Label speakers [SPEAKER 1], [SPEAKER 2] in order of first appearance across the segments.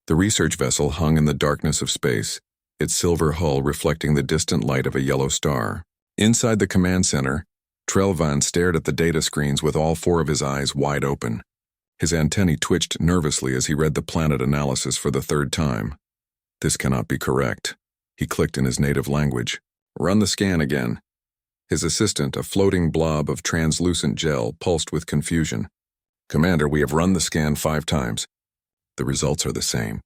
[SPEAKER 1] The research vessel hung in the darkness of space, its silver hull reflecting the distant light of a yellow star. Inside the command center, Trelvan stared at the data screens with all four of his eyes wide open. His antennae twitched nervously as he read the planet analysis for the third time. This cannot be correct. He clicked in his native language. Run the scan again. His assistant, a floating blob of translucent gel, pulsed with confusion. Commander, we have run the scan 5 times. The results are the same.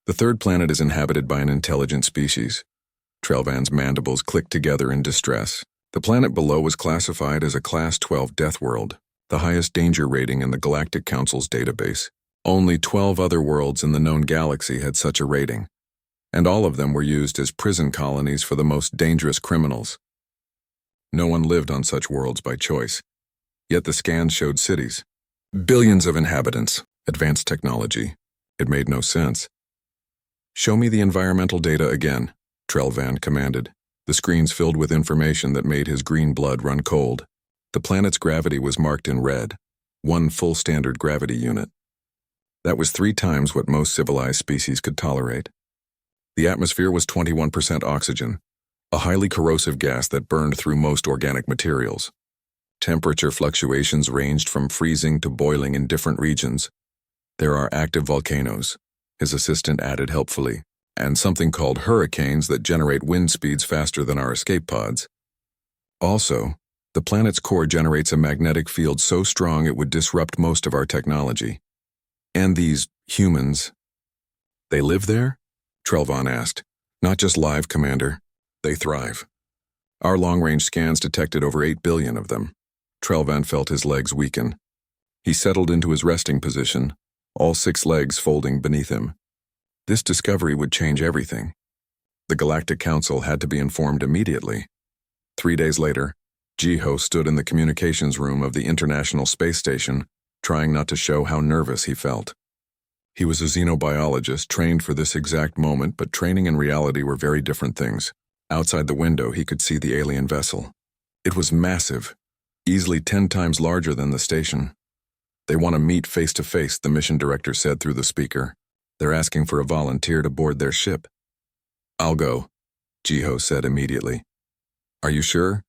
[SPEAKER 1] The third planet is inhabited by an intelligent species. Trelvan's mandibles clicked together in distress. The planet below was classified as a Class 12 Deathworld, the highest danger rating in the Galactic Council's database. Only 12 other worlds in the known galaxy had such a rating, and all of them were used as prison colonies for the most dangerous criminals. No one lived on such worlds by choice, yet the scans showed cities. Billions of inhabitants, advanced technology. It made no sense. Show me the environmental data again, Trelvan commanded. The screens filled with information that made his green blood run cold. The planet's gravity was marked in red, 1 full standard gravity unit. That was 3 times what most civilized species could tolerate. The atmosphere was 21% oxygen, a highly corrosive gas that burned through most organic materials. Temperature fluctuations ranged from freezing to boiling in different regions. There are active volcanoes, his assistant added helpfully, and something called hurricanes that generate wind speeds faster than our escape pods. Also, the planet's core generates a magnetic field so strong it would disrupt most of our technology. And these humans, they live there? Trelvan asked. Not just live, Commander. They thrive. Our long-range scans detected over 8 billion of them. Trelvan felt his legs weaken. He settled into his resting position, all 6 legs folding beneath him. This discovery would change everything. The Galactic Council had to be informed immediately. 3 days later, Jiho stood in the communications room of the International Space Station, trying not to show how nervous he felt. He was a xenobiologist trained for this exact moment, but training and reality were very different things. Outside the window, he could see the alien vessel. It was massive, easily 10 times larger than the station. They want to meet face-to-face, the mission director said through the speaker. They're asking for a volunteer to board their ship. I'll go, Jiho said immediately. Are you sure?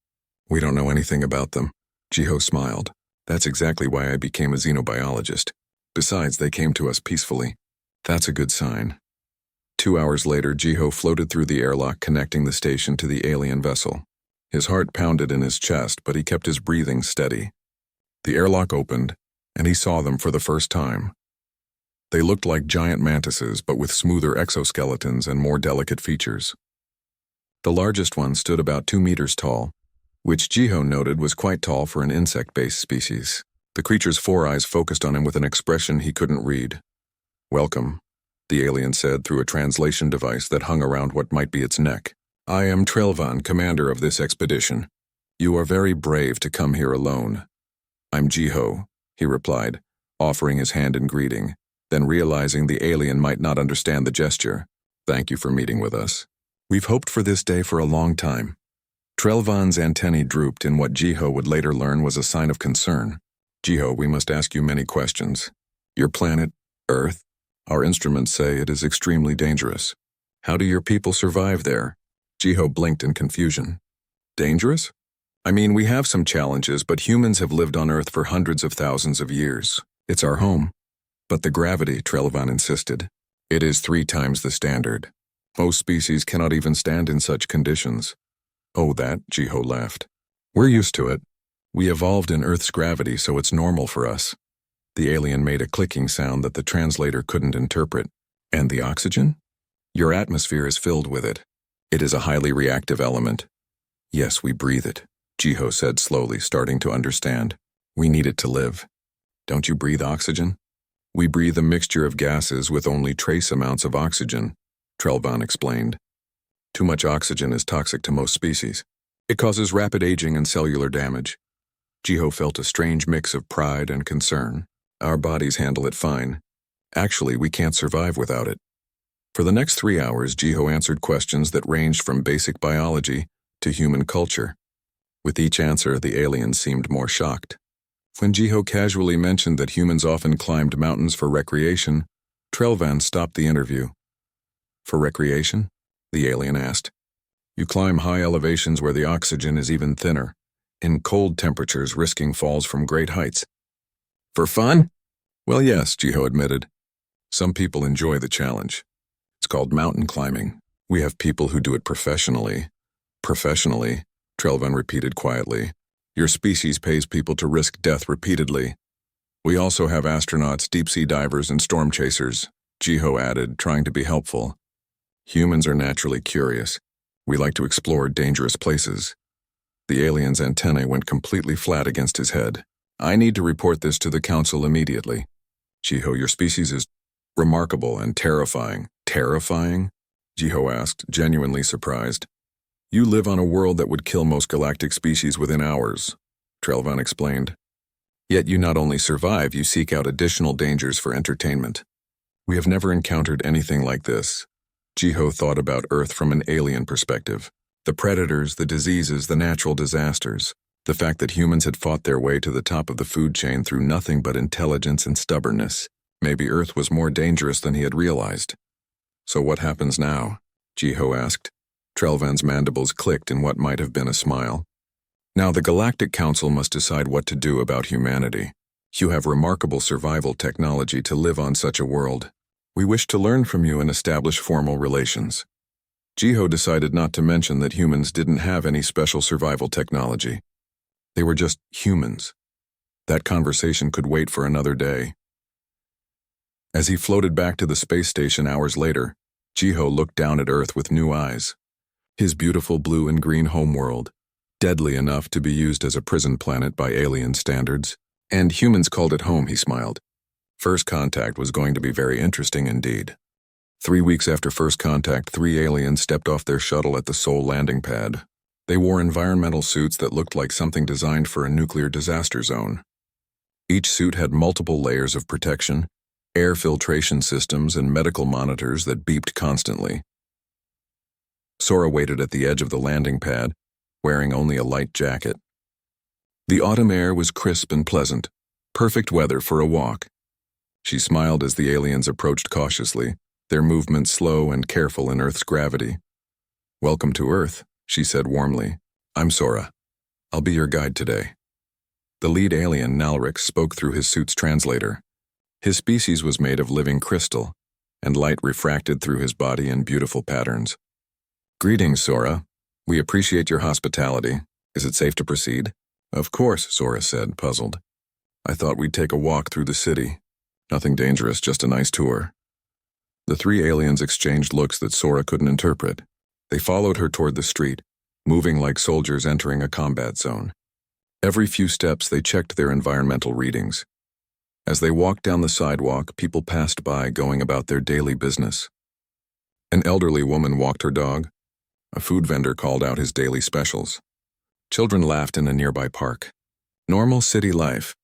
[SPEAKER 1] We don't know anything about them. Jiho smiled. That's exactly why I became a xenobiologist. Besides, they came to us peacefully. That's a good sign. 2 hours later, Jiho floated through the airlock connecting the station to the alien vessel. His heart pounded in his chest, but he kept his breathing steady. The airlock opened, and he saw them for the first time. They looked like giant mantises, but with smoother exoskeletons and more delicate features. The largest one stood about 2 meters tall, which Jiho noted was quite tall for an insect-based species. The creature's 4 eyes focused on him with an expression he couldn't read. Welcome, the alien said through a translation device that hung around what might be its neck. I am Trelvan, commander of this expedition. You are very brave to come here alone. I'm Jiho, he replied, offering his hand in greeting, then realizing the alien might not understand the gesture. Thank you for meeting with us. We've hoped for this day for a long time. Trelvan's antennae drooped in what Jiho would later learn was a sign of concern. Jiho, we must ask you many questions. Your planet, Earth, our instruments say it is extremely dangerous. How do your people survive there? Jiho blinked in confusion. Dangerous? I mean, we have some challenges, but humans have lived on Earth for hundreds of thousands of years. It's our home. But the gravity, Trelvan insisted. It is 3 times the standard. Most species cannot even stand in such conditions. Oh, that, Jiho laughed. We're used to it. We evolved in Earth's gravity, so it's normal for us. The alien made a clicking sound that the translator couldn't interpret. And the oxygen? Your atmosphere is filled with it. It is a highly reactive element. Yes, we breathe it, Jiho said slowly, starting to understand. We need it to live. Don't you breathe oxygen? We breathe a mixture of gases with only trace amounts of oxygen, Trelvan explained. Too much oxygen is toxic to most species. It causes rapid aging and cellular damage. Jiho felt a strange mix of pride and concern. Our bodies handle it fine. Actually, we can't survive without it. For the next 3 hours, Jiho answered questions that ranged from basic biology to human culture. With each answer, the alien seemed more shocked. When Jiho casually mentioned that humans often climbed mountains for recreation, Trellvan stopped the interview. For recreation? The alien asked. You climb high elevations where the oxygen is even thinner, in cold temperatures risking falls from great heights. For fun? Well, yes, Jiho admitted. Some people enjoy the challenge. It's called mountain climbing. We have people who do it professionally. Professionally, Trellvan repeated quietly. Your species pays people to risk death repeatedly. We also have astronauts, deep-sea divers, and storm chasers, Jiho added, trying to be helpful. Humans are naturally curious. We like to explore dangerous places. The alien's antennae went completely flat against his head. I need to report this to the council immediately. Jiho, your species is remarkable and terrifying. Terrifying? Jiho asked, genuinely surprised. You live on a world that would kill most galactic species within hours, Trellvan explained. Yet you not only survive, you seek out additional dangers for entertainment. We have never encountered anything like this. Jiho thought about Earth from an alien perspective. The predators, the diseases, the natural disasters. The fact that humans had fought their way to the top of the food chain through nothing but intelligence and stubbornness. Maybe Earth was more dangerous than he had realized. So what happens now? Jiho asked. Trellvan's mandibles clicked in what might have been a smile. Now the Galactic Council must decide what to do about humanity. You have remarkable survival technology to live on such a world. We wish to learn from you and establish formal relations. Jiho decided not to mention that humans didn't have any special survival technology. They were just humans. That conversation could wait for another day. As he floated back to the space station hours later, Jiho looked down at Earth with new eyes. His beautiful blue and green homeworld, deadly enough to be used as a prison planet by alien standards, and humans called it home, he smiled. First contact was going to be very interesting indeed. 3 weeks after first contact, 3 aliens stepped off their shuttle at the Sol landing pad. They wore environmental suits that looked like something designed for a nuclear disaster zone. Each suit had multiple layers of protection, air filtration systems, and medical monitors that beeped constantly. Sora waited at the edge of the landing pad, wearing only a light jacket. The autumn air was crisp and pleasant, perfect weather for a walk. She smiled as the aliens approached cautiously, their movements slow and careful in Earth's gravity. Welcome to Earth, she said warmly. I'm Sora. I'll be your guide today. The lead alien, Nalric, spoke through his suit's translator. His species was made of living crystal, and light refracted through his body in beautiful patterns. Greetings, Sora. We appreciate your hospitality. Is it safe to proceed? Of course, Sora said, puzzled. I thought we'd take a walk through the city. Nothing dangerous, just a nice tour. The 3 aliens exchanged looks that Sora couldn't interpret. They followed her toward the street, moving like soldiers entering a combat zone. Every few steps, they checked their environmental readings. As they walked down the sidewalk, people passed by, going about their daily business. An elderly woman walked her dog. A food vendor called out his daily specials. Children laughed in a nearby park. Normal city life.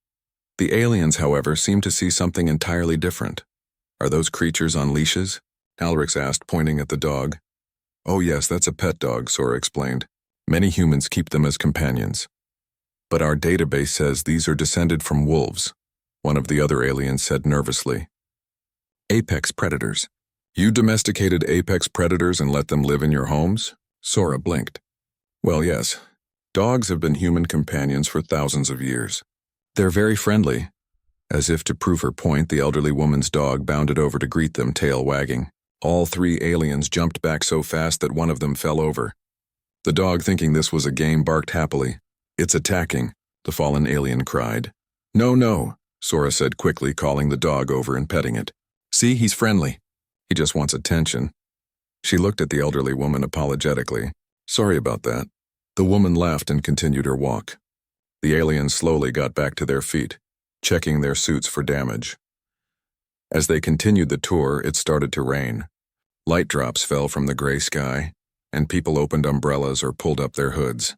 [SPEAKER 1] The aliens, however, seemed to see something entirely different. Are those creatures on leashes? Alrix asked, pointing at the dog. Oh yes, that's a pet dog, Sora explained. Many humans keep them as companions. But our database says these are descended from wolves, one of the other aliens said nervously. Apex predators. You domesticated apex predators and let them live in your homes? Sora blinked. Well, yes. Dogs have been human companions for thousands of years. They're very friendly. As if to prove her point, the elderly woman's dog bounded over to greet them, tail wagging. All 3 aliens jumped back so fast that one of them fell over. The dog, thinking this was a game, barked happily. It's attacking, the fallen alien cried. No, no, Sora said quickly, calling the dog over and petting it. See, he's friendly. He just wants attention. She looked at the elderly woman apologetically. Sorry about that. The woman laughed and continued her walk. The aliens slowly got back to their feet, checking their suits for damage. As they continued the tour, it started to rain. Light drops fell from the gray sky, and people opened umbrellas or pulled up their hoods.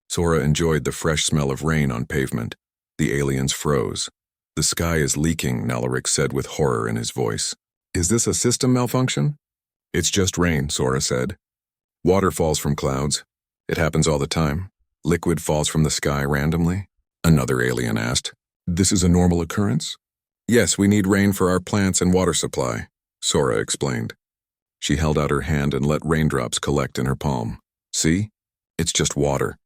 [SPEAKER 1] Sora enjoyed the fresh smell of rain on pavement. The aliens froze. The sky is leaking, Nalaric said with horror in his voice. Is this a system malfunction? It's just rain, Sora said. Water falls from clouds. It happens all the time. Liquid falls from the sky randomly? Another alien asked. This is a normal occurrence? Yes, we need rain for our plants and water supply. Sora explained. She held out her hand and let raindrops collect in her palm. See? It's just water.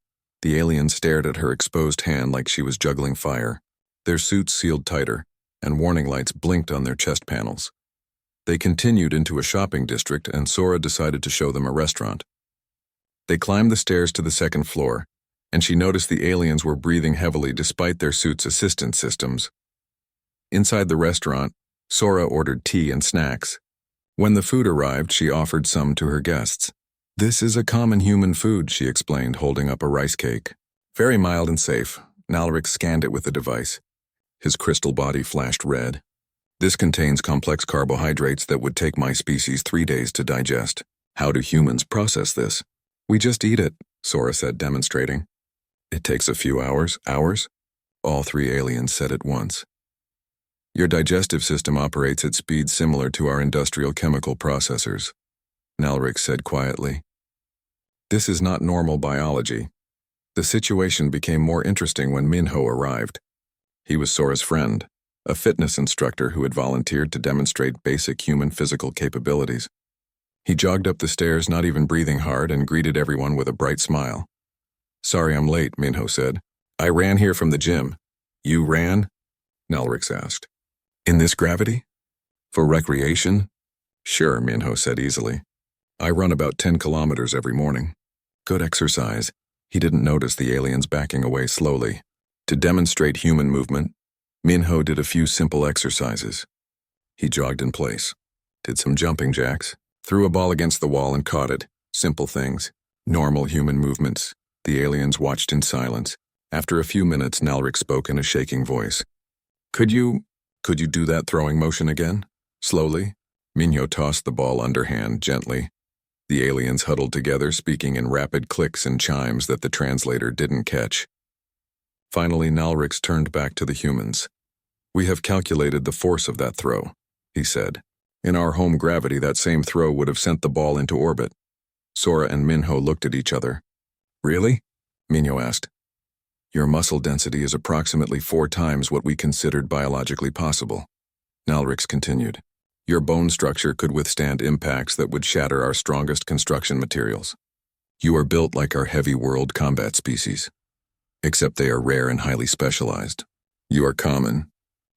[SPEAKER 1] The alien stared at her exposed hand like she was juggling fire. Their suits sealed tighter, and warning lights blinked on their chest panels. They continued into a shopping district, and Sora decided to show them a restaurant. They climbed the stairs to the second floor, and she noticed the aliens were breathing heavily despite their suits' assistance systems. Inside the restaurant, Sora ordered tea and snacks. When the food arrived, she offered some to her guests. This is a common human food, she explained, holding up a rice cake. Very mild and safe. Nalric scanned it with the device. His crystal body flashed red. This contains complex carbohydrates that would take my species 3 days to digest. How do humans process this? We just eat it, Sora said, demonstrating. It takes a few hours? Hours? All three aliens said at once. Your digestive system operates at speeds similar to our industrial chemical processors, Nalric said quietly. This is not normal biology. The situation became more interesting when Minho arrived. He was Sora's friend, a fitness instructor who had volunteered to demonstrate basic human physical capabilities. He jogged up the stairs, not even breathing hard, and greeted everyone with a bright smile. Sorry I'm late, Minho said. I ran here from the gym. You ran? Nalric asked. In this gravity? For recreation? Sure, Minho said easily. I run about 10 kilometers every morning. Good exercise. He didn't notice the aliens backing away slowly. To demonstrate human movement, Minho did a few simple exercises. He jogged in place, did some jumping jacks, threw a ball against the wall and caught it. Simple things. Normal human movements. The aliens watched in silence. After a few minutes, Nalric spoke in a shaking voice. Could you do that throwing motion again? Slowly? Minho tossed the ball underhand, gently. The aliens huddled together, speaking in rapid clicks and chimes that the translator didn't catch. Finally, Nalric turned back to the humans. We have calculated the force of that throw, he said. In our home gravity, that same throw would have sent the ball into orbit. Sora and Minho looked at each other. Really? Minho asked. Your muscle density is approximately 4 times what we considered biologically possible. Nalric continued. Your bone structure could withstand impacts that would shatter our strongest construction materials. You are built like our heavy world combat species. Except they are rare and highly specialized. You are common.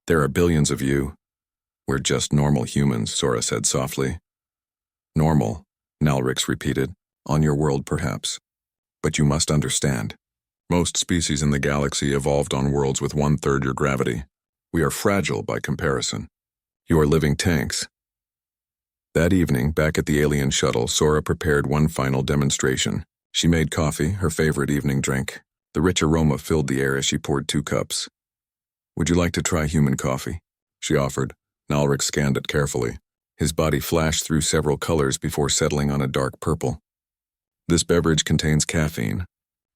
[SPEAKER 1] There are billions of you. We're just normal humans, Sora said softly. Normal, Nalric repeated. On your world, perhaps. But you must understand. Most species in the galaxy evolved on worlds with 1/3 your gravity. We are fragile by comparison. You are living tanks. That evening, back at the alien shuttle, Sora prepared one final demonstration. She made coffee, her favorite evening drink. The rich aroma filled the air as she poured 2 cups. Would you like to try human coffee? She offered. Nalric scanned it carefully. His body flashed through several colors before settling on a dark purple. This beverage contains caffeine.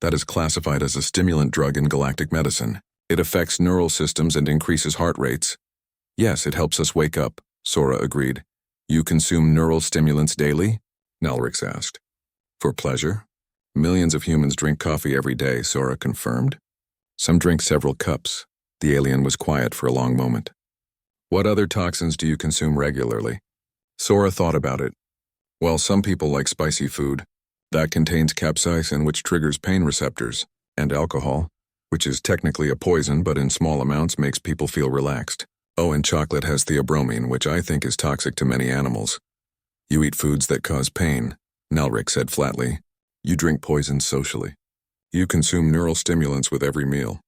[SPEAKER 1] That is classified as a stimulant drug in galactic medicine. It affects neural systems and increases heart rates. Yes, it helps us wake up, Sora agreed. You consume neural stimulants daily? Nalric asked. For pleasure? Millions of humans drink coffee every day, Sora confirmed. Some drink several cups. The alien was quiet for a long moment. What other toxins do you consume regularly? Sora thought about it. Well, some people like spicy food. That contains capsaicin, which triggers pain receptors, and alcohol, which is technically a poison but in small amounts makes people feel relaxed. Oh, and chocolate has theobromine, which I think is toxic to many animals. You eat foods that cause pain, Nalric said flatly. You drink poison socially. You consume neural stimulants with every meal.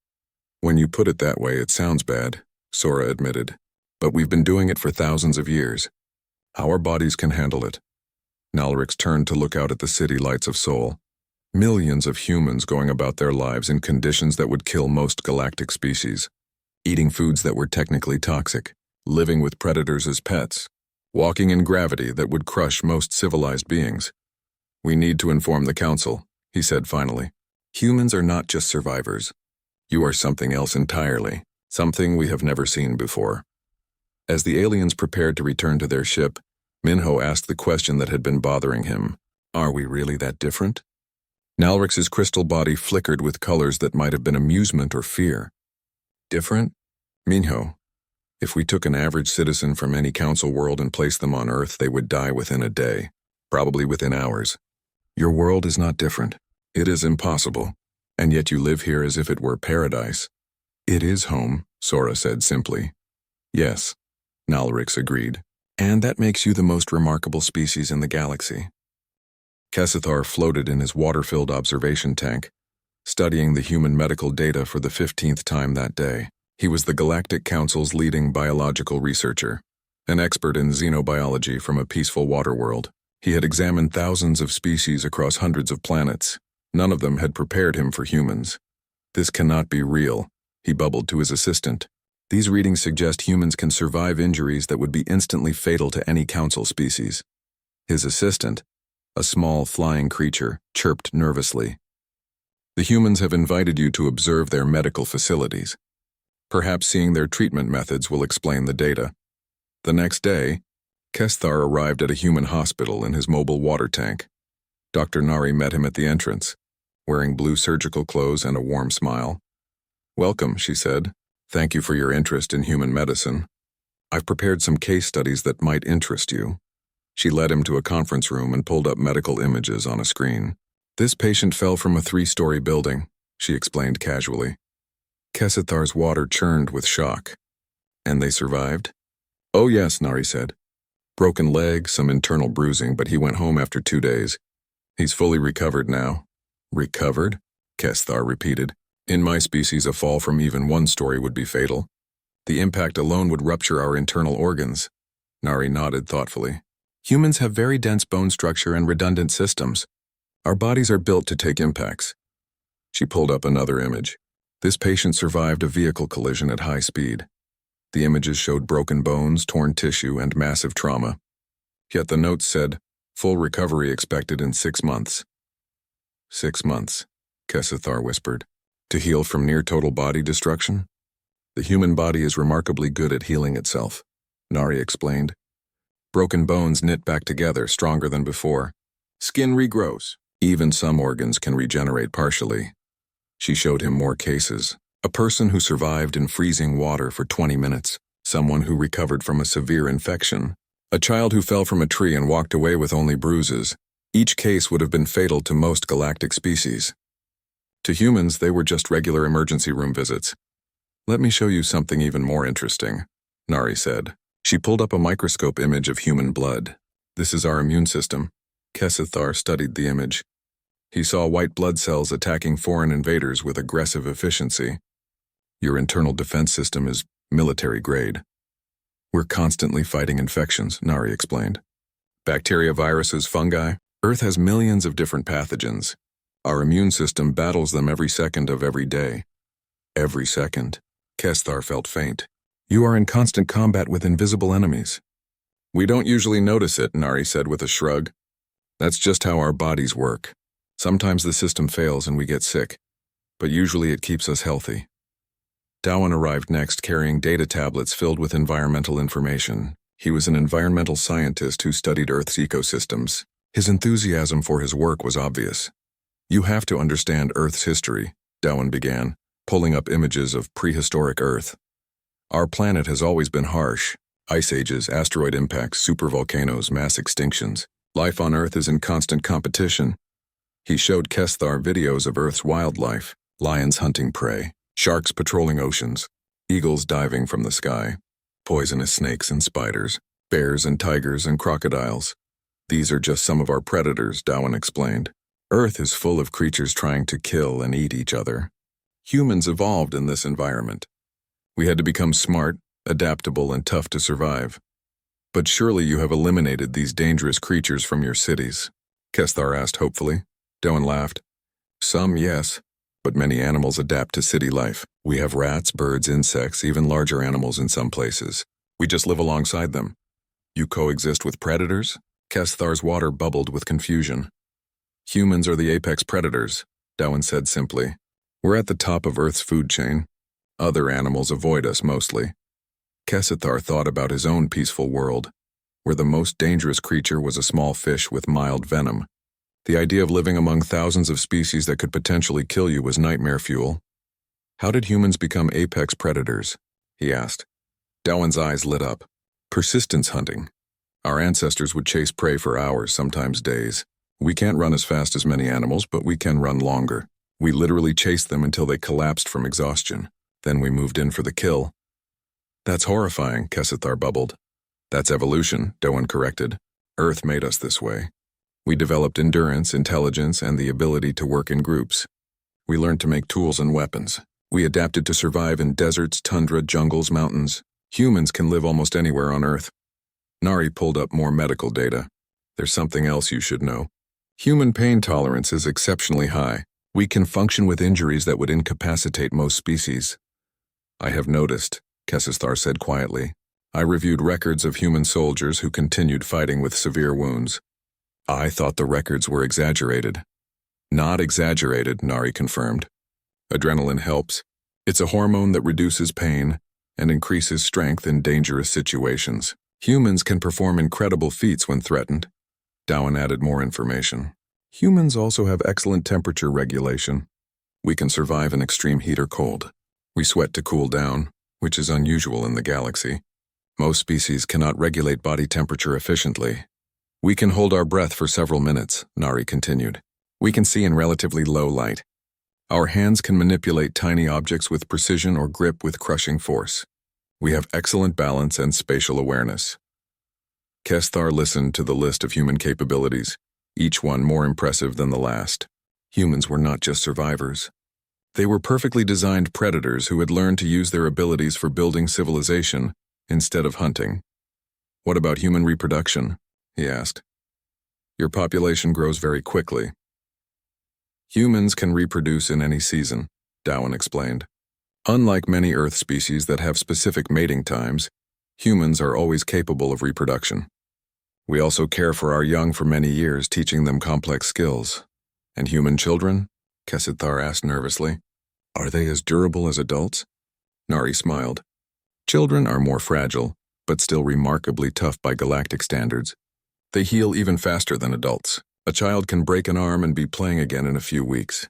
[SPEAKER 1] When you put it that way, it sounds bad, Sora admitted. But we've been doing it for thousands of years. Our bodies can handle it. Nalric turned to look out at the city lights of Sol. Millions of humans going about their lives in conditions that would kill most galactic species. Eating foods that were technically toxic. Living with predators as pets. Walking in gravity that would crush most civilized beings. We need to inform the Council, he said finally. Humans are not just survivors. You are something else entirely. Something we have never seen before. As the aliens prepared to return to their ship, Minho asked the question that had been bothering him. Are we really that different? Nalric's crystal body flickered with colors that might have been amusement or fear. Different? Minho, If we took an average citizen from any council world and placed them on Earth, they would die within a day, probably within hours. Your world is not different. It is impossible, and yet you live here as if it were paradise. It is home, Sora said simply. Yes, Nalrix agreed. And that makes you the most remarkable species in the galaxy. Kessithar floated in his water-filled observation tank, studying the human medical data for the 15th time that day. He was the Galactic Council's leading biological researcher, an expert in xenobiology from a peaceful water world. He had examined thousands of species across hundreds of planets. None of them had prepared him for humans. This cannot be real, he bubbled to his assistant. These readings suggest humans can survive injuries that would be instantly fatal to any council species. His assistant, a small flying creature, chirped nervously. The humans have invited you to observe their medical facilities. Perhaps seeing their treatment methods will explain the data. The next day, Kessithar arrived at a human hospital in his mobile water tank. Dr. Nari met him at the entrance, wearing blue surgical clothes and a warm smile. Welcome, she said. Thank you for your interest in human medicine. I've prepared some case studies that might interest you. She led him to a conference room and pulled up medical images on a screen. This patient fell from a 3-story building, she explained casually. Kessithar's water churned with shock. And they survived? Oh yes, Nari said. Broken leg, some internal bruising, but he went home after 2 days. He's fully recovered now. Recovered? Kessithar repeated. In my species, a fall from even 1 story would be fatal. The impact alone would rupture our internal organs. Nari nodded thoughtfully. Humans have very dense bone structure and redundant systems. Our bodies are built to take impacts. She pulled up another image. This patient survived a vehicle collision at high speed. The images showed broken bones, torn tissue, and massive trauma. Yet the notes said, full recovery expected in 6 months. 6 months, Kessithar whispered. To heal from near-total body destruction? The human body is remarkably good at healing itself, Nari explained. Broken bones knit back together, stronger than before. Skin regrows. Even some organs can regenerate partially. She showed him more cases. A person who survived in freezing water for 20 minutes. Someone who recovered from a severe infection. A child who fell from a tree and walked away with only bruises. Each case would have been fatal to most galactic species. To humans, they were just regular emergency room visits. Let me show you something even more interesting, Nari said. She pulled up a microscope image of human blood. This is our immune system. Kessithar studied the image. He saw white blood cells attacking foreign invaders with aggressive efficiency. Your internal defense system is military grade. We're constantly fighting infections, Nari explained. Bacteria, viruses, fungi. Earth has millions of different pathogens. Our immune system battles them every second of every day. Every second. Kessithar felt faint. You are in constant combat with invisible enemies. We don't usually notice it, Nari said with a shrug. That's just how our bodies work. Sometimes the system fails and we get sick, but usually it keeps us healthy. Dowan arrived next carrying data tablets filled with environmental information. He was an environmental scientist who studied Earth's ecosystems. His enthusiasm for his work was obvious. You have to understand Earth's history, Dowan began, pulling up images of prehistoric Earth. Our planet has always been harsh. Ice ages, asteroid impacts, supervolcanoes, mass extinctions. Life on Earth is in constant competition. He showed Kessithar videos of Earth's wildlife, lions hunting prey, sharks patrolling oceans, eagles diving from the sky, poisonous snakes and spiders, bears and tigers and crocodiles. These are just some of our predators, Dowan explained. Earth is full of creatures trying to kill and eat each other. Humans evolved in this environment. We had to become smart, adaptable, and tough to survive. But surely you have eliminated these dangerous creatures from your cities, Kessithar asked hopefully. Dowan laughed. Some, yes, but many animals adapt to city life. We have rats, birds, insects, even larger animals in some places. We just live alongside them. You coexist with predators? Kessithar's water bubbled with confusion. Humans are the apex predators, Dowan said simply. We're at the top of Earth's food chain. Other animals avoid us mostly. Kessithar thought about his own peaceful world, where the most dangerous creature was a small fish with mild venom. The idea of living among thousands of species that could potentially kill you was nightmare fuel. How did humans become apex predators? He asked. Dowan's eyes lit up. Persistence hunting. Our ancestors would chase prey for hours, sometimes days. We can't run as fast as many animals, but we can run longer. We literally chased them until they collapsed from exhaustion. Then we moved in for the kill. That's horrifying, Kesithar bubbled. That's evolution, Dowan corrected. Earth made us this way. We developed endurance, intelligence, and the ability to work in groups. We learned to make tools and weapons. We adapted to survive in deserts, tundra, jungles, mountains. Humans can live almost anywhere on Earth. Nari pulled up more medical data. There's something else you should know. Human pain tolerance is exceptionally high. We can function with injuries that would incapacitate most species. I have noticed, Kesithar said quietly. I reviewed records of human soldiers who continued fighting with severe wounds. I thought the records were exaggerated. Not exaggerated, Nari confirmed. Adrenaline helps. It's a hormone that reduces pain and increases strength in dangerous situations. Humans can perform incredible feats when threatened. Dowan added more information. Humans also have excellent temperature regulation. We can survive in extreme heat or cold. We sweat to cool down, which is unusual in the galaxy. Most species cannot regulate body temperature efficiently. We can hold our breath for several minutes, Nari continued. We can see in relatively low light. Our hands can manipulate tiny objects with precision or grip with crushing force. We have excellent balance and spatial awareness. Kesthar listened to the list of human capabilities, each one more impressive than the last. Humans were not just survivors. They were perfectly designed predators who had learned to use their abilities for building civilization instead of hunting. What about human reproduction? He asked. Your population grows very quickly. Humans can reproduce in any season, Dowan explained. Unlike many Earth species that have specific mating times, humans are always capable of reproduction. We also care for our young for many years, teaching them complex skills. And human children? Kesithar asked nervously. Are they as durable as adults? Nari smiled. Children are more fragile, but still remarkably tough by galactic standards. They heal even faster than adults. A child can break an arm and be playing again in a few weeks.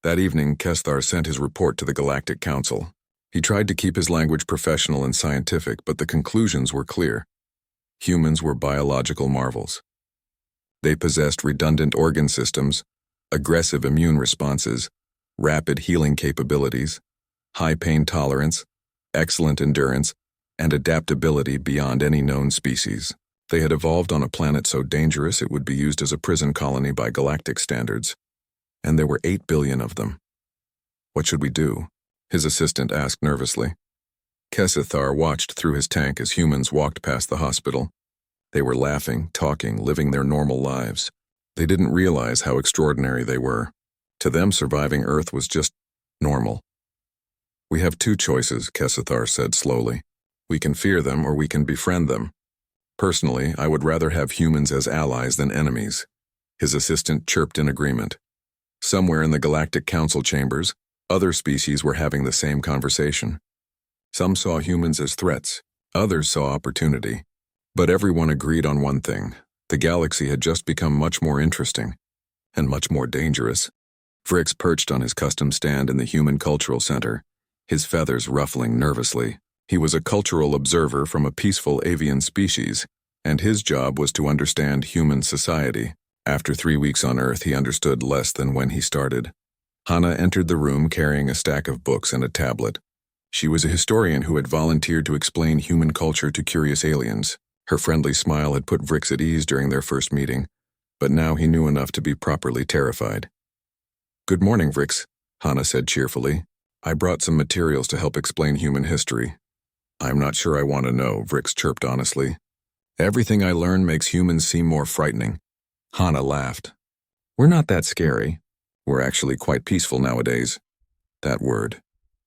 [SPEAKER 1] That evening, Kesthar sent his report to the Galactic Council. He tried to keep his language professional and scientific, but the conclusions were clear. Humans were biological marvels. They possessed redundant organ systems, aggressive immune responses, rapid healing capabilities, high pain tolerance, excellent endurance, and adaptability beyond any known species. They had evolved on a planet so dangerous it would be used as a prison colony by galactic standards. And there were 8 billion of them. What should we do? His assistant asked nervously. Kesithar watched through his tank as humans walked past the hospital. They were laughing, talking, living their normal lives. They didn't realize how extraordinary they were. To them, surviving Earth was just normal. We have two choices, Kesithar said slowly. We can fear them or we can befriend them. Personally, I would rather have humans as allies than enemies. His assistant chirped in agreement. Somewhere in the Galactic Council chambers, other species were having the same conversation. Some saw humans as threats, others saw opportunity. But everyone agreed on one thing. The galaxy had just become much more interesting, and much more dangerous. Vrix perched on his custom stand in the Human Cultural Center, his feathers ruffling nervously. He was a cultural observer from a peaceful avian species, and his job was to understand human society. After 3 weeks on Earth, he understood less than when he started. Hana entered the room carrying a stack of books and a tablet. She was a historian who had volunteered to explain human culture to curious aliens. Her friendly smile had put Vrix at ease during their first meeting, but now he knew enough to be properly terrified. Good morning, Vrix, Hana said cheerfully. I brought some materials to help explain human history. I'm not sure I want to know, Vrix chirped honestly. Everything I learn makes humans seem more frightening. Hana laughed. We're not that scary. We're actually quite peaceful nowadays. That word,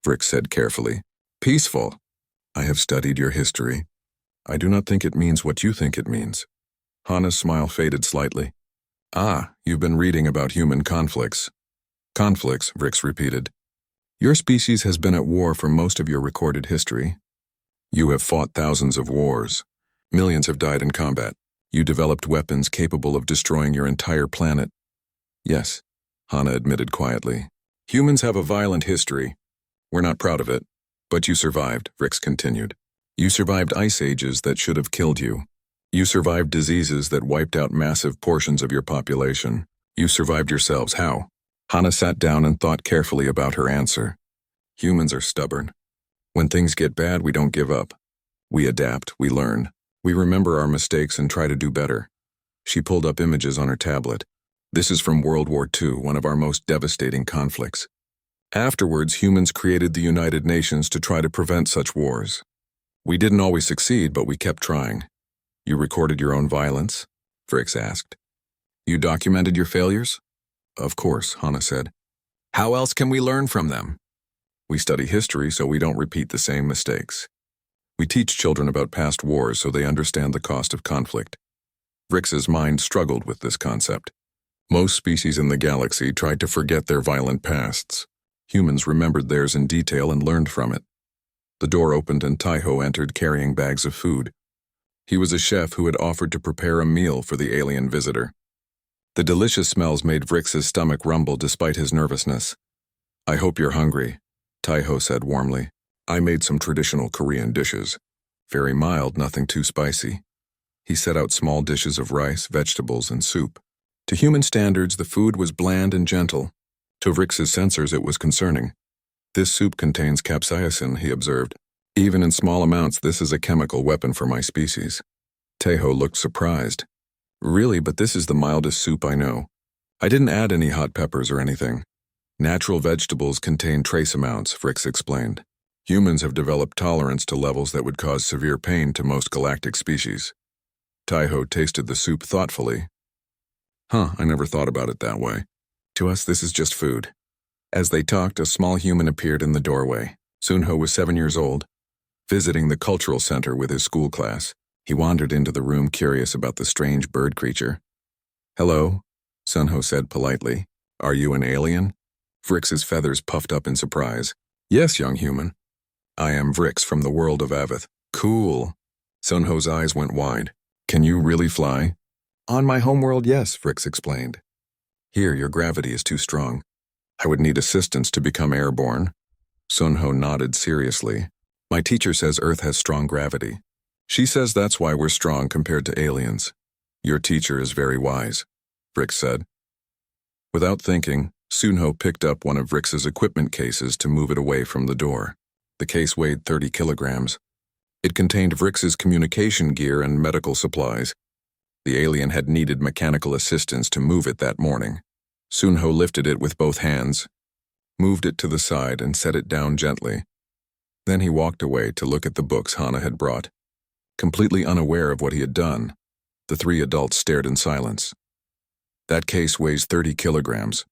[SPEAKER 1] Vrix said carefully. Peaceful. I have studied your history. I do not think it means what you think it means. Hana's smile faded slightly. Ah, you've been reading about human conflicts. Conflicts, Vrix repeated. Your species has been at war for most of your recorded history. You have fought thousands of wars. Millions have died in combat. You developed weapons capable of destroying your entire planet. Yes, Hana admitted quietly. Humans have a violent history. We're not proud of it, but you survived, Vrix continued. You survived ice ages that should have killed you. You survived diseases that wiped out massive portions of your population. You survived yourselves. How? Hana sat down and thought carefully about her answer. Humans are stubborn. When things get bad, we don't give up. We adapt, we learn. We remember our mistakes and try to do better. She pulled up images on her tablet. This is from World War II, one of our most devastating conflicts. Afterwards, humans created the United Nations to try to prevent such wars. We didn't always succeed, but we kept trying. You recorded your own violence? Fricks asked. You documented your failures? Of course, Hana said. How else can we learn from them? We study history so we don't repeat the same mistakes. We teach children about past wars so they understand the cost of conflict. Vrix's mind struggled with this concept. Most species in the galaxy tried to forget their violent pasts. Humans remembered theirs in detail and learned from it. The door opened and Taiho entered carrying bags of food. He was a chef who had offered to prepare a meal for the alien visitor. The delicious smells made Vrix's stomach rumble despite his nervousness. I hope you're hungry, Taiho said warmly. I made some traditional Korean dishes. Very mild, nothing too spicy. He set out small dishes of rice, vegetables, and soup. To human standards, the food was bland and gentle. To Vrix's sensors, it was concerning. This soup contains capsaicin, he observed. Even in small amounts, this is a chemical weapon for my species. Taiho looked surprised. Really, but this is the mildest soup I know. I didn't add any hot peppers or anything. Natural vegetables contain trace amounts, Vrix explained. Humans have developed tolerance to levels that would cause severe pain to most galactic species. Taiho tasted the soup thoughtfully. I never thought about it that way. To us, this is just food. As they talked, a small human appeared in the doorway. Sunho was 7 years old, visiting the cultural center with his school class. He wandered into the room curious about the strange bird creature. Hello, Sunho said politely. Are you an alien? Vrix's feathers puffed up in surprise. Yes, young human. I am Vrix from the world of Avith. Cool. Sunho's eyes went wide. Can you really fly? On my homeworld, yes, Vrix explained. Here, your gravity is too strong. I would need assistance to become airborne. Sunho nodded seriously. My teacher says Earth has strong gravity. She says that's why we're strong compared to aliens. Your teacher is very wise, Vrix said. Without thinking, Sunho picked up one of Vrix's equipment cases to move it away from the door. The case weighed 30 kilograms. It contained Vrix's communication gear and medical supplies. The alien had needed mechanical assistance to move it that morning. Sunho lifted it with both hands, moved it to the side, and set it down gently. Then he walked away to look at the books Hana had brought. Completely unaware of what he had done, the three adults stared in silence. That case weighs 30 kilograms,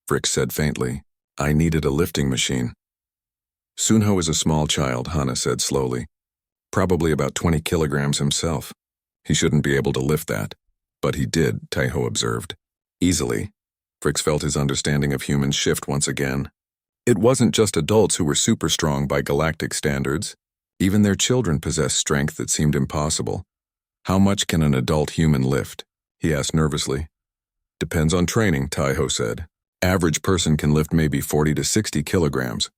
[SPEAKER 1] Vrix said faintly. I needed a lifting machine. Sunho is a small child, Hana said slowly. Probably about 20 kilograms himself. He shouldn't be able to lift that. But he did, Taiho observed. Easily. Vrix felt his understanding of humans shift once again. It wasn't just adults who were super strong by galactic standards. Even their children possessed strength that seemed impossible. How much can an adult human lift? He asked nervously. Depends on training, Taiho said. Average person can lift maybe 40 to 60 kilograms.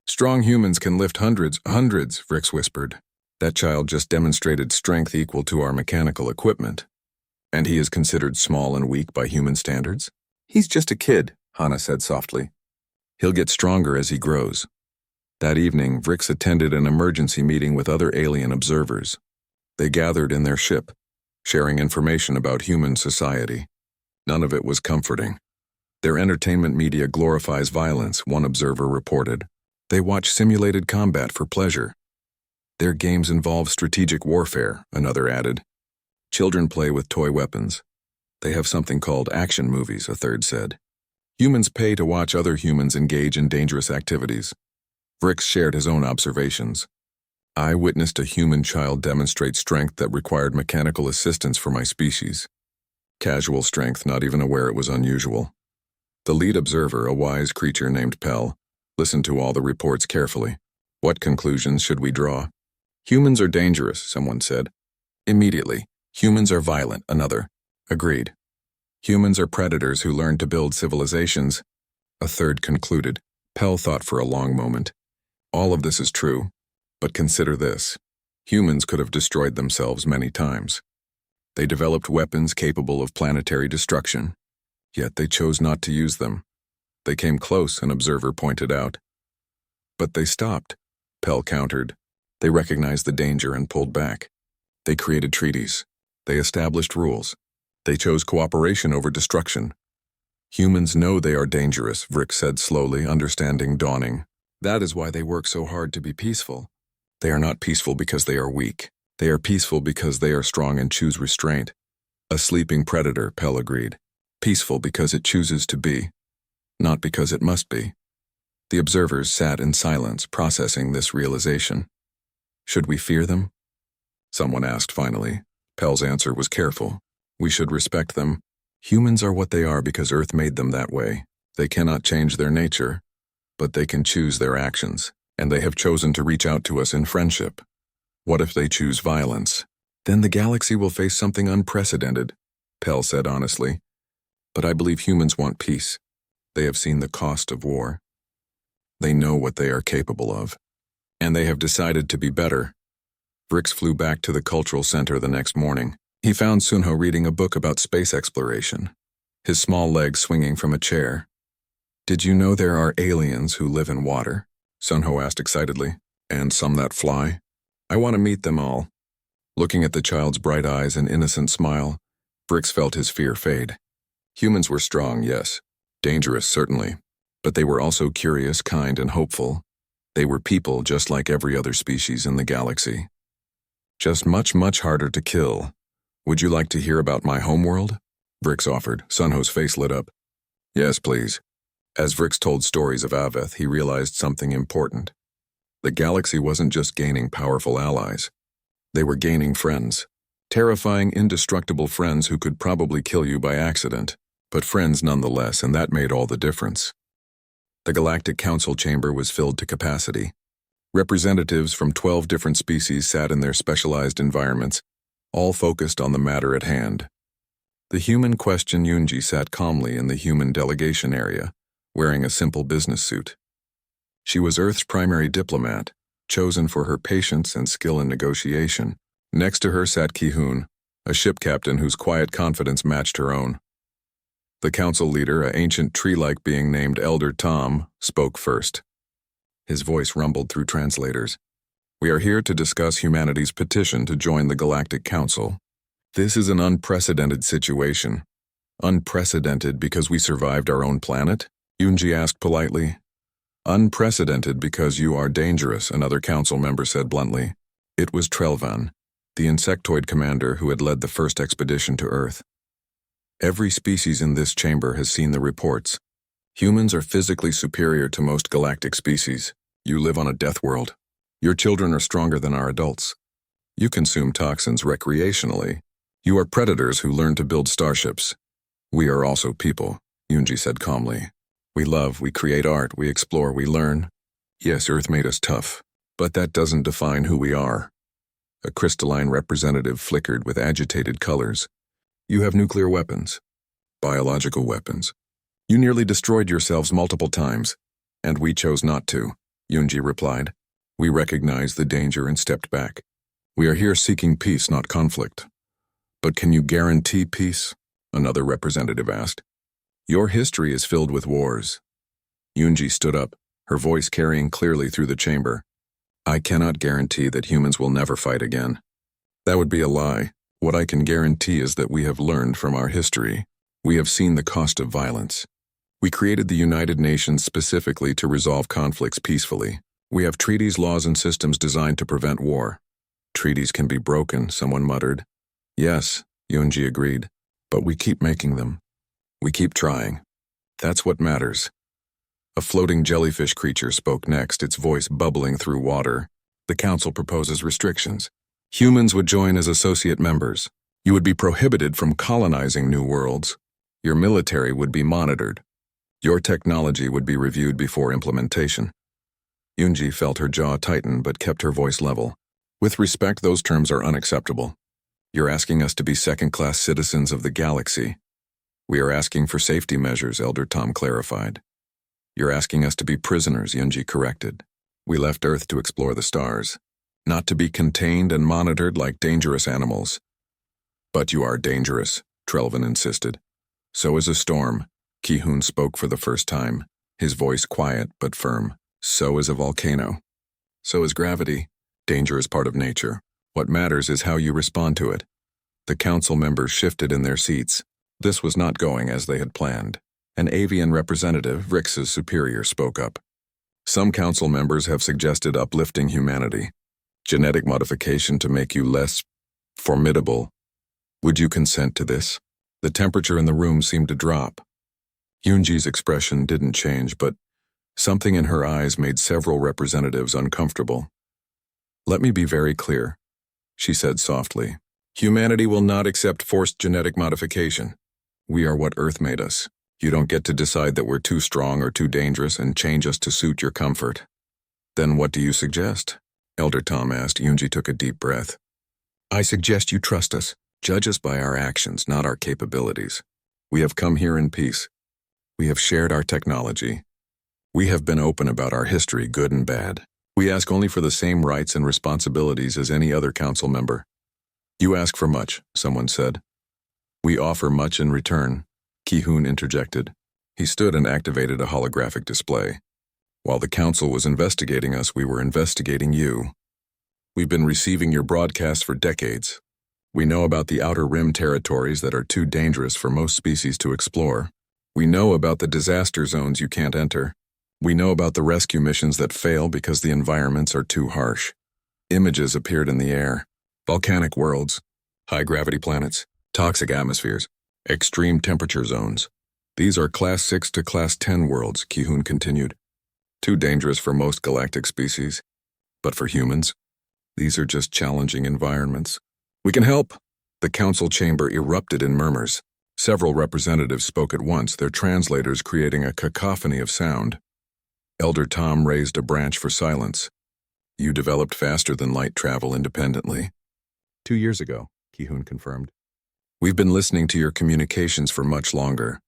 [SPEAKER 1] Strong humans can lift hundreds, Vrix whispered. That child just demonstrated strength equal to our mechanical equipment. And he is considered small and weak by human standards? He's just a kid, Hana said softly. He'll get stronger as he grows. That evening, Vrix attended an emergency meeting with other alien observers. They gathered in their ship, sharing information about human society. None of it was comforting. Their entertainment media glorifies violence, one observer reported. They watch simulated combat for pleasure. Their games involve strategic warfare, another added. Children play with toy weapons. They have something called action movies, a third said. Humans pay to watch other humans engage in dangerous activities. Vrix shared his own observations. I witnessed a human child demonstrate strength that required mechanical assistance for my species. Casual strength, not even aware it was unusual. The lead observer, a wise creature named Pell, listened to all the reports carefully. What conclusions should we draw? Humans are dangerous, someone said. Immediately. Humans are violent, another. Agreed. Humans are predators who learn to build civilizations, a third concluded. Pell thought for a long moment. All of this is true, but consider this. Humans could have destroyed themselves many times. They developed weapons capable of planetary destruction, yet they chose not to use them. They came close, an observer pointed out. But they stopped, Pell countered. They recognized the danger and pulled back. They created treaties. They established rules. They chose cooperation over destruction. Humans know they are dangerous, Vrick said slowly, understanding dawning. That is why they work so hard to be peaceful. They are not peaceful because they are weak. They are peaceful because they are strong and choose restraint. A sleeping predator, Pell agreed. Peaceful because it chooses to be, not because it must be. The observers sat in silence, processing this realization. Should we fear them? Someone asked finally. Pell's answer was careful. We should respect them. Humans are what they are because Earth made them that way. They cannot change their nature, but they can choose their actions, and they have chosen to reach out to us in friendship. What if they choose violence? Then the galaxy will face something unprecedented, Pell said honestly. But I believe humans want peace. They have seen the cost of war. They know what they are capable of, and they have decided to be better. Vrix flew back to the cultural center the next morning. He found Sunho reading a book about space exploration, his small legs swinging from a chair. Did you know there are aliens who live in water? Sunho asked excitedly. And some that fly? I want to meet them all. Looking at the child's bright eyes and innocent smile, Vrix felt his fear fade. Humans were strong, yes. Dangerous, certainly. But they were also curious, kind, and hopeful. They were people just like every other species in the galaxy. Just much, much harder to kill. Would you like to hear about my homeworld? Vrix offered. Sunho's face lit up. Yes, please. As Vrix told stories of Aveth, he realized something important. The galaxy wasn't just gaining powerful allies. They were gaining friends. Terrifying, indestructible friends who could probably kill you by accident, but friends nonetheless, and that made all the difference. The Galactic Council chamber was filled to capacity. Representatives from 12 different species sat in their specialized environments, all focused on the matter at hand. The human question Yunji sat calmly in the human delegation area, wearing a simple business suit. She was Earth's primary diplomat, chosen for her patience and skill in negotiation. Next to her sat Ki-hoon, a ship captain whose quiet confidence matched her own. The council leader, an ancient tree-like being named Elder Tom, spoke first. His voice rumbled through translators. We are here to discuss humanity's petition to join the Galactic Council. This is an unprecedented situation. Unprecedented because we survived our own planet? Yunji asked politely. Unprecedented because you are dangerous, another council member said bluntly. It was Trelvan, the insectoid commander who had led the first expedition to Earth. Every species in this chamber has seen the reports. Humans are physically superior to most galactic species. You live on a death world. Your children are stronger than our adults. You consume toxins recreationally. You are predators who learn to build starships. We are also people, Yunji said calmly. We love, we create art, we explore, we learn. Yes, Earth made us tough, but that doesn't define who we are. A crystalline representative flickered with agitated colors. You have nuclear weapons, biological weapons. You nearly destroyed yourselves multiple times, and we chose not to, Yunji replied. We recognized the danger and stepped back. We are here seeking peace, not conflict. But can you guarantee peace? Another representative asked. Your history is filled with wars. Yunji stood up, her voice carrying clearly through the chamber. I cannot guarantee that humans will never fight again. That would be a lie. What I can guarantee is that we have learned from our history. We have seen the cost of violence. We created the United Nations specifically to resolve conflicts peacefully. We have treaties, laws, and systems designed to prevent war. Treaties can be broken, someone muttered. Yes, Yunji agreed. But we keep making them. We keep trying. That's what matters. A floating jellyfish creature spoke next, its voice bubbling through water. The council proposes restrictions. Humans would join as associate members. You would be prohibited from colonizing new worlds. Your military would be monitored. Your technology would be reviewed before implementation. Yunji felt her jaw tighten but kept her voice level. With respect, those terms are unacceptable. You're asking us to be second-class citizens of the galaxy. We are asking for safety measures, Elder Tom clarified. You're asking us to be prisoners, Yunji corrected. We left Earth to explore the stars. not to be contained and monitored like dangerous animals. But you are dangerous, Trelvin insisted. So is a storm. Ki-hoon spoke for the first time, his voice quiet but firm. So is a volcano. So is gravity. Danger is part of nature. What matters is how you respond to it. The council members shifted in their seats. This was not going as they had planned. An avian representative, Rix's superior, spoke up. Some council members have suggested uplifting humanity. Genetic modification to make you less formidable. Would you consent to this? The temperature in the room seemed to drop. Yoonji's expression didn't change, but something in her eyes made several representatives uncomfortable. Let me be very clear, she said softly. Humanity will not accept forced genetic modification. We are what Earth made us. You don't get to decide that we're too strong or too dangerous and change us to suit your comfort. Then what do you suggest? Elder Tom asked. Yoonji took a deep breath. I suggest you trust us. Judge us by our actions, not our capabilities. We have come here in peace. We have shared our technology. We have been open about our history, good and bad. We ask only for the same rights and responsibilities as any other council member. You ask for much, someone said. We offer much in return, Ki-hoon interjected. He stood and activated a holographic display. While the council was investigating us, we were investigating you. We've been receiving your broadcasts for decades. We know about the outer rim territories that are too dangerous for most species to explore. We know about the disaster zones you can't enter. We know about the rescue missions that fail because the environments are too harsh. Images appeared in the air. Volcanic worlds, high-gravity planets, toxic atmospheres, extreme temperature zones. These are Class 6 to Class 10 worlds, Ki-hoon continued. Too dangerous for most galactic species. But for humans, these are just challenging environments. We can help. The council chamber erupted in murmurs. Several representatives spoke at once, their translators creating a cacophony of sound. Elder Tom raised a branch for silence. You developed faster than light travel independently. 2 years ago, Ki-hoon confirmed. We've been listening to your communications for much longer.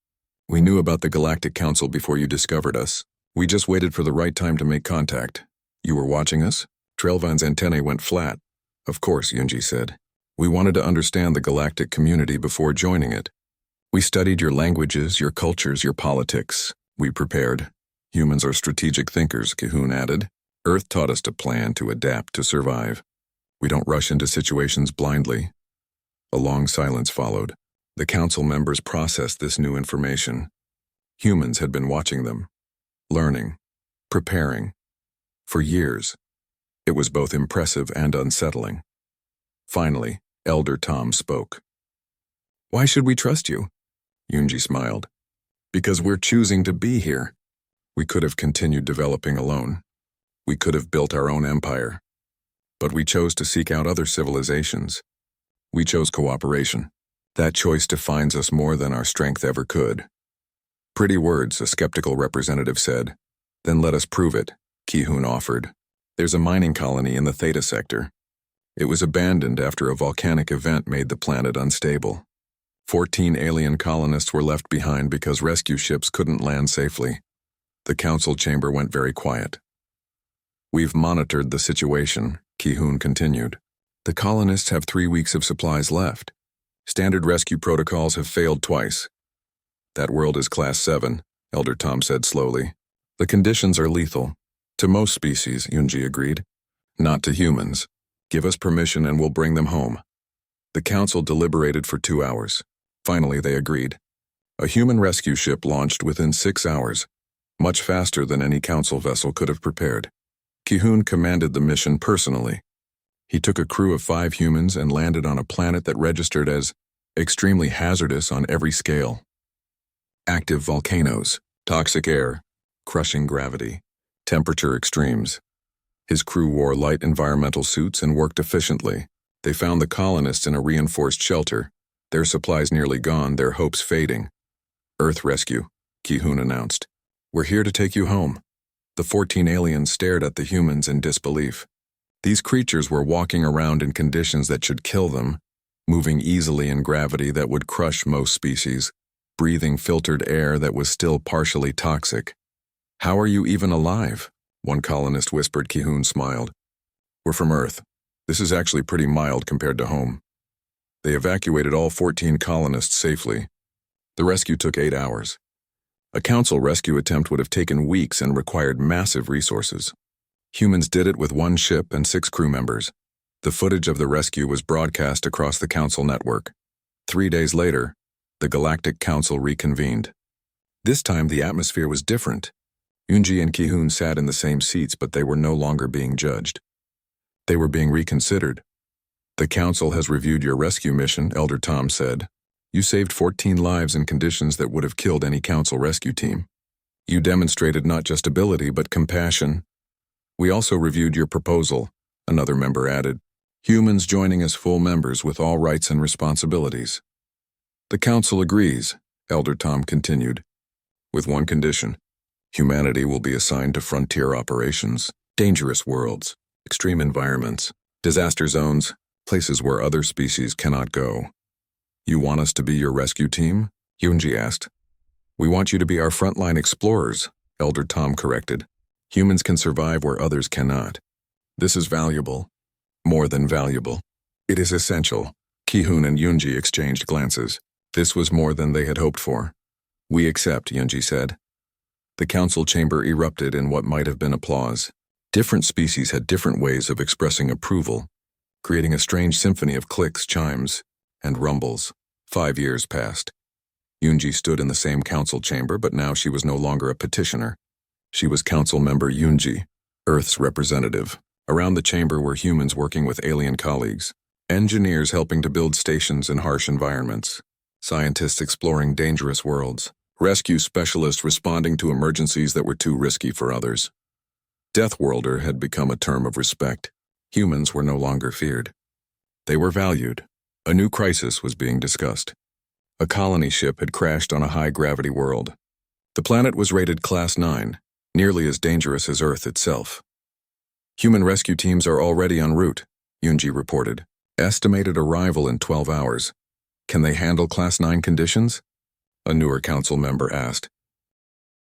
[SPEAKER 1] We knew about the Galactic Council before you discovered us. We just waited for the right time to make contact. You were watching us? Trelvan's antennae went flat. Of course, Yoonji said. We wanted to understand the galactic community before joining it. We studied your languages, your cultures, your politics. We prepared. Humans are strategic thinkers, Ki-hoon added. Earth taught us to plan, to adapt, to survive. We don't rush into situations blindly. A long silence followed. The council members processed this new information. Humans had been watching them, learning, preparing. For years. It was both impressive and unsettling. Finally, Elder Tom spoke. Why should we trust you? Yoonji smiled. Because we're choosing to be here. We could have continued developing alone. We could have built our own empire. But we chose to seek out other civilizations. We chose cooperation. That choice defines us more than our strength ever could. Pretty words, a skeptical representative said. Then let us prove it, Ki-hoon offered. There's a mining colony in the Theta sector. It was abandoned after a volcanic event made the planet unstable. 14 alien colonists were left behind because rescue ships couldn't land safely. The council chamber went very quiet. We've monitored the situation, Ki-hoon continued. The colonists have 3 weeks of supplies left. Standard rescue protocols have failed twice. That world is Class 7, Elder Tom said slowly. The conditions are lethal. To most species, Yoonji agreed. Not to humans. Give us permission and we'll bring them home. The council deliberated for 2 hours. Finally, they agreed. A human rescue ship launched within 6 hours, much faster than any council vessel could have prepared. Ki-hoon commanded the mission personally. He took a crew of 5 humans and landed on a planet that registered as extremely hazardous on every scale. Active volcanoes, toxic air, crushing gravity, temperature extremes. His crew wore light environmental suits and worked efficiently. They found the colonists in a reinforced shelter, their supplies nearly gone, their hopes fading. Earth rescue, Ki-hoon announced. We're here to take you home. The 14 aliens stared at the humans in disbelief. These creatures were walking around in conditions that should kill them, moving easily in gravity that would crush most species, breathing filtered air that was still partially toxic. How are you even alive? One colonist whispered. Ki-hoon smiled. We're from Earth. This is actually pretty mild compared to home. They evacuated all 14 colonists safely. The rescue took 8 hours. A council rescue attempt would have taken weeks and required massive resources. Humans did it with 1 ship and 6 crew members. The footage of the rescue was broadcast across the council network. 3 days later, the Galactic Council reconvened. This time, the atmosphere was different. Yunji and Ki-hoon sat in the same seats, but they were no longer being judged. They were being reconsidered. The council has reviewed your rescue mission, Elder Tom said. You saved 14 lives in conditions that would have killed any council rescue team. You demonstrated not just ability, but compassion. We also reviewed your proposal, another member added. Humans joining as full members with all rights and responsibilities. The council agrees, Elder Tom continued, with one condition. Humanity will be assigned to frontier operations, dangerous worlds, extreme environments, disaster zones, places where other species cannot go. You want us to be your rescue team? Yunji asked. We want you to be our frontline explorers, Elder Tom corrected. Humans can survive where others cannot. This is valuable. More than valuable. It is essential. Ki-hoon and Yunji exchanged glances. This was more than they had hoped for. We accept, Yunji said. The council chamber erupted in what might have been applause. Different species had different ways of expressing approval, creating a strange symphony of clicks, chimes, and rumbles. 5 years passed. Yunji stood in the same council chamber, but now she was no longer a petitioner. She was council member Yunji, Earth's representative. Around the chamber were humans working with alien colleagues, engineers helping to build stations in harsh environments, scientists exploring dangerous worlds, rescue specialists responding to emergencies that were too risky for others. Deathworlder had become a term of respect. Humans were no longer feared. They were valued. A new crisis was being discussed. A colony ship had crashed on a high-gravity world. The planet was rated Class 9, nearly as dangerous as Earth itself. Human rescue teams are already en route, Yunji reported. Estimated arrival in 12 hours. Can they handle Class 9 conditions? A newer council member asked.